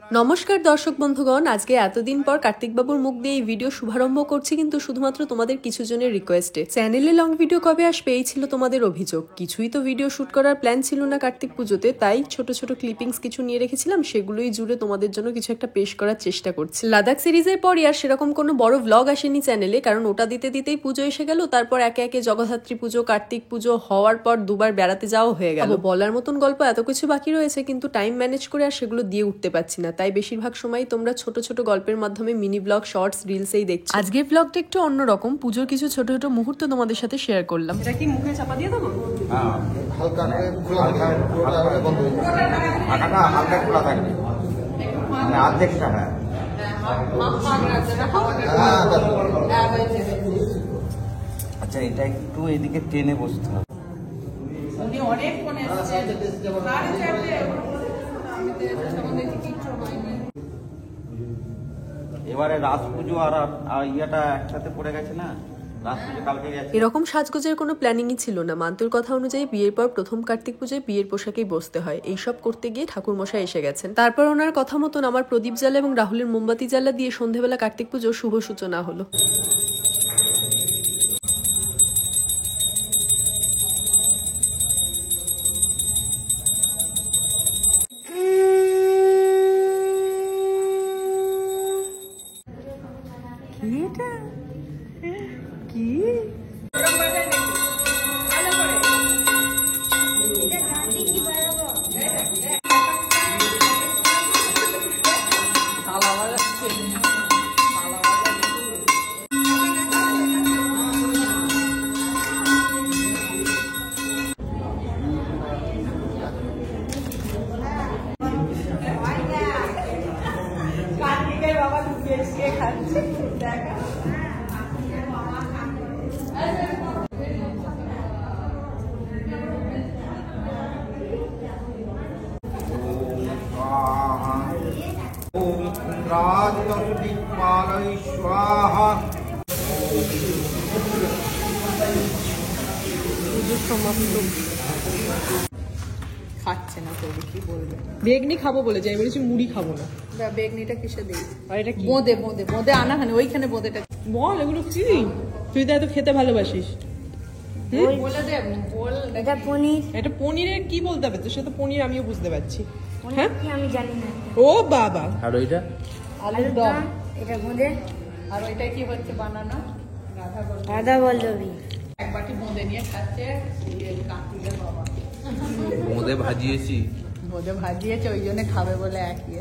নমস্কার দর্শক বন্ধুগণ, আজকে এতদিন পর কার্তিক বাবুর মুখ দিয়ে এই ভিডিও শুভারম্ভ করছি, কিন্তু শুধুমাত্র তোমাদের কিছু জনের রিকোয়েস্টে। চ্যানেলে লং ভিডিও কবে আসবে এই ছিল তোমাদের অভিযোগ। কিছুই তো ভিডিও শুট করার প্ল্যান ছিল না কার্তিক পুজোতে, তাই ছোট ছোট ক্লিপিংস কিছু নিয়ে রেখেছিলাম, সেগুলোই জুড়ে তোমাদের জন্য কিছু একটা পেশ করার চেষ্টা করছি। লাদাখ সিরিজের পরই আর সেরকম কোনো বড় ভ্লগ আসেনি চ্যানেলে, কারণ ওটা দিতে দিতেই পুজো এসে গেল। তারপর একে একে জগদ্ধাত্রী পুজো, কার্তিক পুজো হওয়ার পর দুবার বেড়াতে যাওয়া হয়ে গেল। বলার মতন গল্প এত কিছু বাকি রয়েছে, কিন্তু টাইম ম্যানেজ করে আর সেগুলো দিয়ে উঠতে পারছি না। তাই বেশিরভাগ সময় তোমরা ছোট ছোট গল্পের মাধ্যমে মিনি ব্লগ, শর্টস, রিলসেই দেখছো। আজকের ব্লগটা একটু অন্যরকম, পুজোর কিছু ছোট ছোট মুহূর্ত তোমাদের সাথে শেয়ার করলাম। এটা কি মুখে চাপা দিয়ে দেবো? হালকা খোলা বন্ধ ঢাকাটা হালকা খোলা থাকবে, মানে অর্ধেকটা। আচ্ছা, এটা একটু এদিকে টেনে বসতে হবে। এবারে রাস পুজো আর ইয়েটা একসাথে পড়ে গেছে না, এরকম সাজগোজের কোনো প্ল্যানিংই ছিল না। মান্তুর কথা অনুযায়ী বিয়ের পর প্রথম কার্তিক পুজোয় বিয়ের পোশাকেই বসতে হয়। এইসব করতে গিয়ে ঠাকুরমশাই এসে গেছেন। তারপর ওনার কথা মতন আমার প্রদীপ জ্বালা এবং রাহুলের মোমবাতি জ্বালা দিয়ে সন্ধেবেলা কার্তিক পুজোর শুভ সূচনা হলো। কি বাবা ঢুকিয়ে খাচ্ছে দেখা। খাচ্ছে না তো, কি বলবে? বেগনি খাবো বলে যাই, বলেছি মুড়ি খাবো না। বেগনিটা কিসে দিই? আর এটা কি? বোঁদে বোঁদে বোঁদে আনাখানে, ওইখানে বোঁদেটা বল। এগুলো কি? তুই তো এত খেতে ভালোবাসিস। বলে দে বল। এটা পনির। এটা পনিরের কি বলতে হবে? তোর সাথে পনির আমিও বুঝতে পারছি। হ্যাঁ, আমি জানি না। ও বাবা। আর ওইটা আলুর দম। এটা বোঁদে। আর ওইটা কি হচ্ছে বানানো? রাধা বল্লভী। এক বাটি বোঁদে নিয়ে খাচ্ছে কাকুদের বাবা। বোঁদে ভাজিয়েছি। বোঁদে ভাজিয়েছে, ওই জন্য খাবে বলে একই।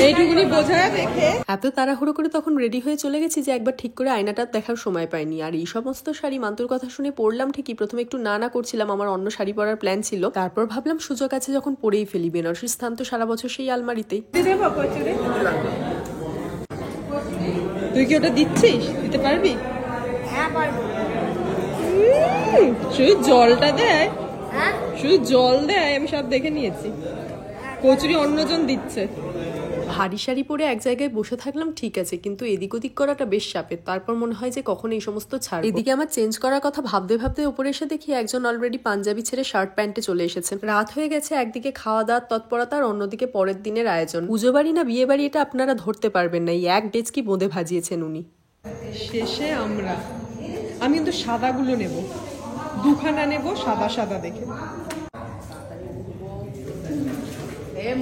এইটুকুনি বোঝা দেখে এত তাড়াহুড়ো করে তখন রেডি হয়ে চলে গেছি যে একবার ঠিক করে আয়নাটা দেখার সময় পাইনি। আর এই সমস্ত শাড়ি মান্তুর কথা শুনে পরলাম ঠিকই, প্রথমে একটু না করছিলাম, আমার অন্য শাড়ি পরার প্ল্যান ছিল। তারপর ভাবলাম সুযোগ আছে যখন পরেই ফেলি, বেনারসির স্থান তো সারা বছর সেই আলমারিতেই। তুই কি ওটা দিচ্ছিস? দিতে পারবি? হ্যাঁ পারবো। শুধু জলটা দেয়, শুধু জল দেয়, আমি সব দেখে নিয়েছি। কচুরি অন্যজন দিচ্ছে। ভারী শাড়ি পরে এক জায়গায় বসে থাকলাম ঠিক আছে, কিন্তু এদিক ওদিক করাটা বেশ চাপের। তারপর মনে হয় যে কখন এই সমস্ত ছাড়। এদিকে আমার চেঞ্জ করার কথা ভাবতে ভাবতে উপরে এসে দেখি একজন অলরেডি পাঞ্জাবি ছেড়ে শার্ট প্যান্টে চলে এসেছেন। রাত হয়ে গেছে, একদিকে খাওয়া দাওয়ার তৎপরতা আর অন্যদিকে পরের দিনের আয়োজন। পুজো বাড়ি না বিয়ে বাড়ি এটা আপনারা ধরতে পারবেন না, এই এক ডেচকি বোঁদে ভাজিয়েছেন উনি। শেষে আমি কিন্তু সাদাগুলো নেব, দুখানা নেব সাদা সাদা দেখে।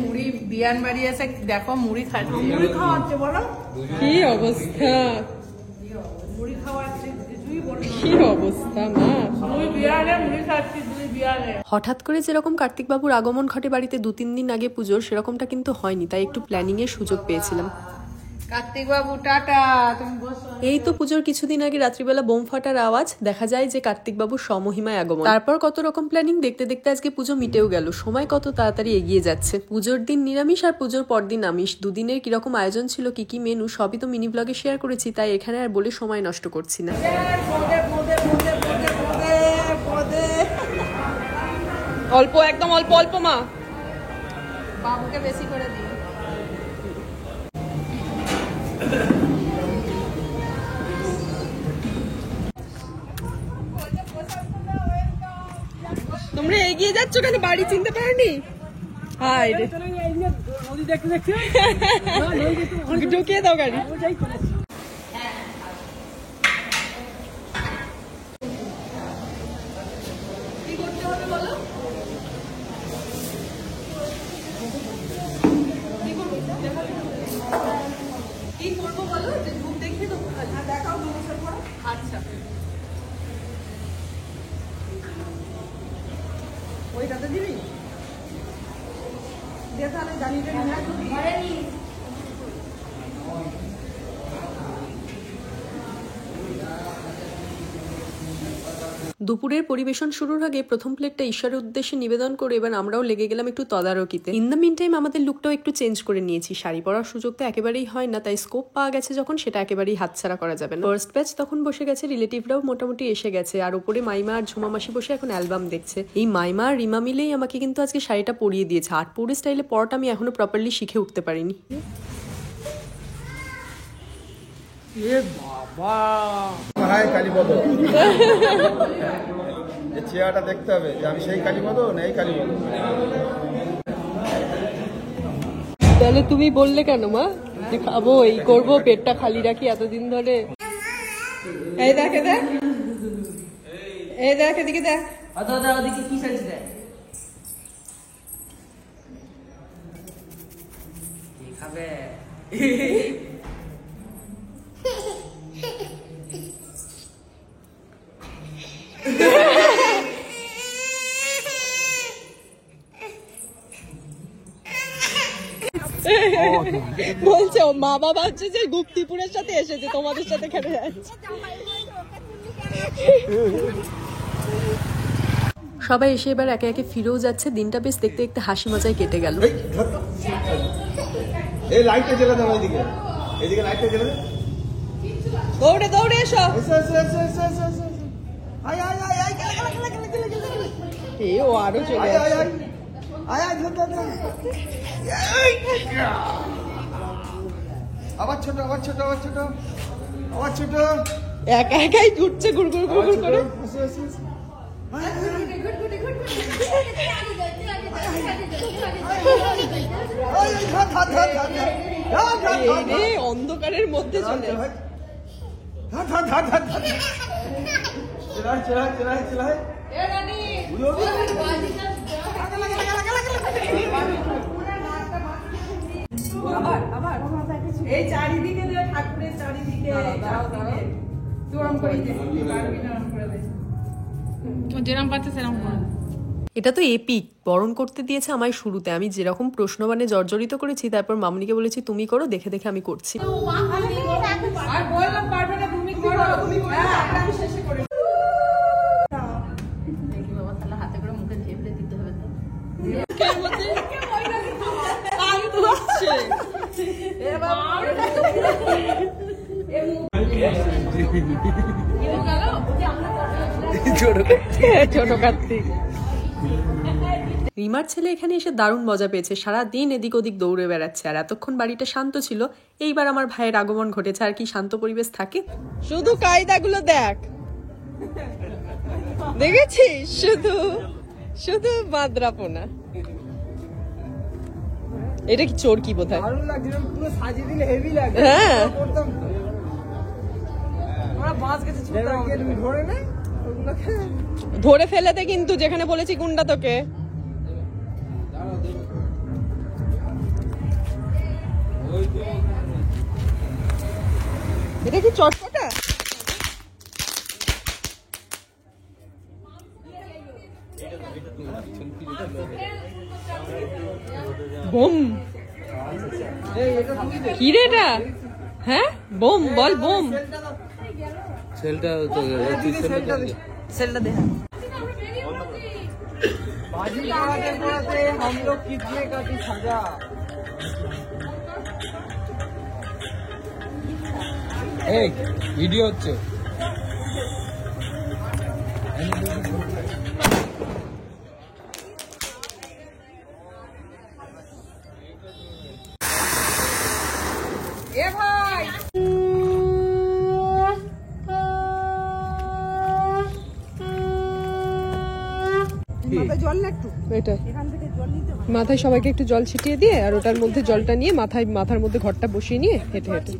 মুড়ি বিয়ান বাড়ি আছে, দেখো মুড়ি খাচ্ছে, মুড়ি খাওয়াচ্ছে, বলো কি অবস্থা, মুড়ি খাওয়াচ্ছে, কি অবস্থা মা, মুড়ি বিয়ানে মুড়ি খাচ্ছি, দুই বিয়ানে। হঠাৎ করে যেরকম কার্তিক বাবুর আগমন ঘটে বাড়িতে 2-3 দিন আগে পুজোর, সেরকমটা কিন্তু হয়নি, তাই একটু প্ল্যানিং এর সুযোগ পেয়েছিলাম। কার্তিক বাবু টাটা, তুমি বসো। এই তো পুজোর কিছুদিন আগে রাত্রিবেলা বোম ফাটার আওয়াজ, দেখা যায় যে কার্তিক বাবুর সমহিমায় আগমন। তারপর কত রকম প্ল্যানিং দেখতে দেখতে আজকে পুজো মিটেও গেল। সময় কত তাড়াতাড়ি এগিয়ে যাচ্ছে। পুজোর দিন নিরামিষ আর পুজোর পরদিন আমিষ, দুদিনের কিরকম আয়োজন ছিল, কি কি মেনু, সবই তো মিনি ব্লগে শেয়ার করেছি, তাই এখানে আর বলে সময় নষ্ট করছি না। অল্প, একদম অল্প অল্প মা, বাবুকে বেশি করে দিই। এগিয়ে যাচ্ছ কেন? বাড়ি চিনতে পারোনি? হাই রে, ঢুকিয়ে দাও গাড়ি। কি করবো বলো? যে মুখ দেখিয়ে দেবো? দেখাও, নমস্কার করো। আচ্ছা, ওইটাতে দিবি? দিয়ে তাহলে জানিয়ে দেবি। দুপুরের পরিবেশন শুরুর আগে প্রথম প্লেটটা ঈশ্বরের উদ্দেশ্যে নিবেদন করে এবার আমরাও লেগে গেলাম একটু তদারকিতে। ইন দ্য মিন টাইম আমাদের লুকটাও একটু চেঞ্জ করে নিয়েছি। শাড়ি পরার সুযোগ তো একেবারেই হয় না, তাই স্কোপ পাওয়া গেছে যখন সেটা একেবারেই হাতছাড়া করা যাবে না। ফার্স্ট ব্যাচ তখন বসে গেছে, রিলেটিভরাও মোটামুটি এসে গেছে, আর ওপরে মাইমা আর ঝুমা মাসি বসে এখন অ্যালবাম দেখছে। এই মাইমা আর রিমা মিলেই আমাকে কিন্তু আজকে শাড়িটা পরিয়ে দিয়েছে। আটপুরের স্টাইলে পরাটা আমি এখনো প্রপারলি শিখে উঠতে পারিনি। কালীপদ চেহারাটা দেখতে হবে যে আমি সেই কালীপদ না এই কালীপদ। তাহলে তুমি বললে কেন মা যে খাবো, এই করবো, পেটটা খালি রাখি এতদিন ধরে? এই দেখ, দেখ, এই দেখ, এদিকে দেখ। ওদিকে কি ফেলছে দেখ, খাবে। বলছে ও মা বাবা হচ্ছে যে গুপ্তিপুরের সাথে এসেছে, তোমাদের সাথে খেলে যাচ্ছে। সবাই এসে এবার একে একে ফিরেও যাচ্ছে। দিনটা বেশ দেখতে দেখতে হাসি মজায় কেটে গেল। এই লাইটটা জ্বালা দাও, এইদিকে এইদিকে লাইটটা জ্বালা দাও। দৌড়ে দৌড়ে এসো। এ ও আরো চলে আসছে। আবার ছোট, আবার ছোট, আবার ছোট, আবার ছোট। একা একাই ঘুরছে ঘুর ঘুর ঘুর ঘুর করে। অন্ধকারের মধ্যে চলে এই চারিদিকে ঠাকুরের চারিদিকে যেরকম পাচ্ছে সেরকম। এটা তো এপিক। বরণ করতে দিয়েছে আমায় শুরুতে, আমি যেরকম প্রশ্নবাণে জর্জরিত করেছি, তারপর মামনিকে বলেছি তুমি করো, দেখে দেখে আমি করছি। ছোট কার্তিক। রিমার ছেলে এখানে এসে দারুণ মজা পেয়েছে, সারাদিন এদিক ওদিক দৌড়ে বেড়াচ্ছে, আর এতক্ষণ বাড়িটা শান্ত ছিল। এইবার আমার ভাইয়ের আগমন ঘটেছে, আর কি শান্ত পরিবেশ থাকে? শুধু কায়দাগুলো দেখ, দেখেছিস? শুধু শুধু বাদরাপোনা। এটা কি চোর কি বোধহয়? হ্যাঁ, ধরে ফেলেতে কিন্তু, যেখানে বলেছি গুন্ডা তোকে। এটা কি চটপটা? বোম কি রে এটা? হ্যাঁ বোম, বল বোম। সেলটা তো সেলটা দে। बाजी पड़ाते हम लोग कितने का भी सजा। ভিডিও হচ্ছে। এ ভাই জল জল না একটু এটা এখান থেকে জল নিতে হয় মাথায় সবাইকে একটু জল ছিটিয়ে দিয়ে আর ওটার মধ্যে জলটা নিয়ে মাথার মধ্যে ঘরটা বসিয়ে নিয়ে হেঁটে হেঁটে।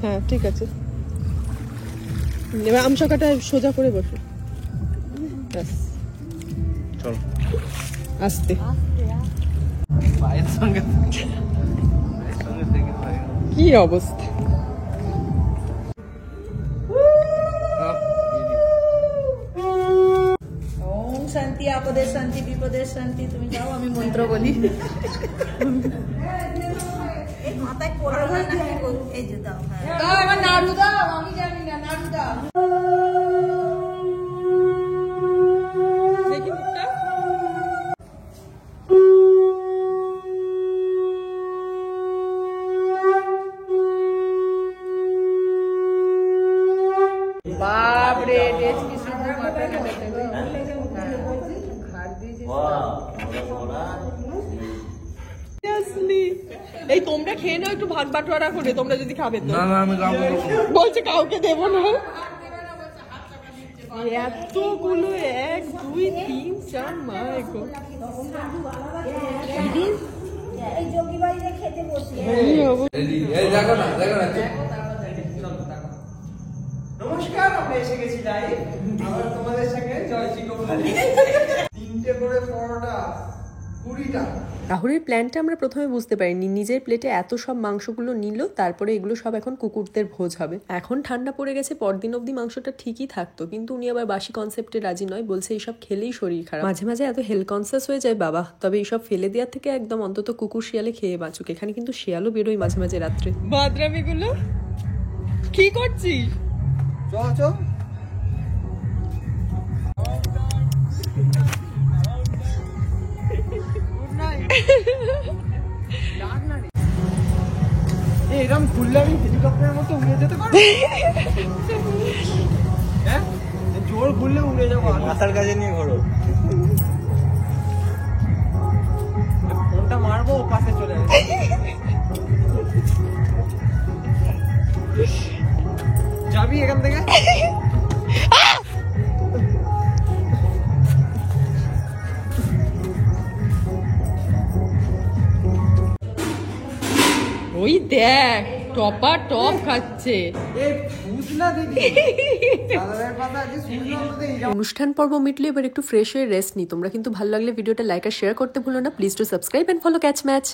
হ্যাঁ ঠিক আছে, এবার আমশাকাটা সোজা করে বসো। ব্যাস, চল আস্তে। পায়ের সঙ্গে থেকে পায়ে কি অবস্থা! ওম শান্তি, আপদের শান্তি, বিপদের শান্তি। তুমি যাও, আমি মন্ত্র বলি। এই মাথায় পড়ো না, এই যে দাও। হ্যাঁ দাও, এবার নাড়ু দাও। আমি জানি না, নাড়ু দাও। দেখি মুখটা। বাপরে, টেস্ট কি শুধু মাথা কাটাতে গো। Seriously? এই তোমরা খেয়ে নাও একটু, ভাগ বাটোয়ারা করে, তোমরা যদি খাবে তো। না না আমি যাবো না। বলছে কাউকে দেবো না। এতগুলো 1 2 3 4 মাই গো। এই যোগী বাড়িতে খেতে বসে এই দেখো না নমস্কার, আমরা এসে গেছি লাইভ আবার তোমাদের সঙ্গে জয় চিকোবলি। 3টে করে পরোটা 20 টাকা। রাহুলের প্ল্যানটা আমরা প্রথমে বুঝতে পারিনি, নিজের প্লেটে এত সব মাংসগুলো নিল, তারপরে এগুলো সব এখন কুকুরদের ভোজ হবে। এখন ঠান্ডা পড়ে গেছে, পরদিন অবধি মাংসটা ঠিকই থাকতো, কিন্তু উনি আবার বাসি কনসেপ্টে রাজি নয়, বলছে এইসব খেলেই শরীর খারাপ। মাঝে মাঝে এত হেলথ কনসিয়াস হয়ে যায় বাবা, তবে এইসব ফেলে দেওয়ার থেকে একদম অন্তত কুকুর শিয়ালে খেয়ে বাঁচুক। এখানে কিন্তু শিয়ালও বেরোয় মাঝে মাঝে রাত্রে। বাদরামিগুলো কি করছিস? চল চল। এরকম ঘুরলে আমি হেলিকপ্টারের মতো উড়ে যেতে পারবো। হ্যাঁ, জোর ঘুরলে উড়ে যাবো। মাথার কাছে নিয়ে ঘোরো। ফোনটা মারবো, ও পাশে চলে যাবে। যাবি এখান থেকে? ওই দেখ, টপা টপ খাচ্ছে। এ বুঝলা দিদি, দাদার কথা আছে, শুনলাম তো এই অনুষ্ঠান পর্ব মিটলে এবার একটু ফ্রেশ হয়ে রেস্ট নিই। তোমরা কিন্তু ভালো লাগলে ভিডিওটা লাইক আর শেয়ার করতে ভুলো না। Please to subscribe and follow catch match.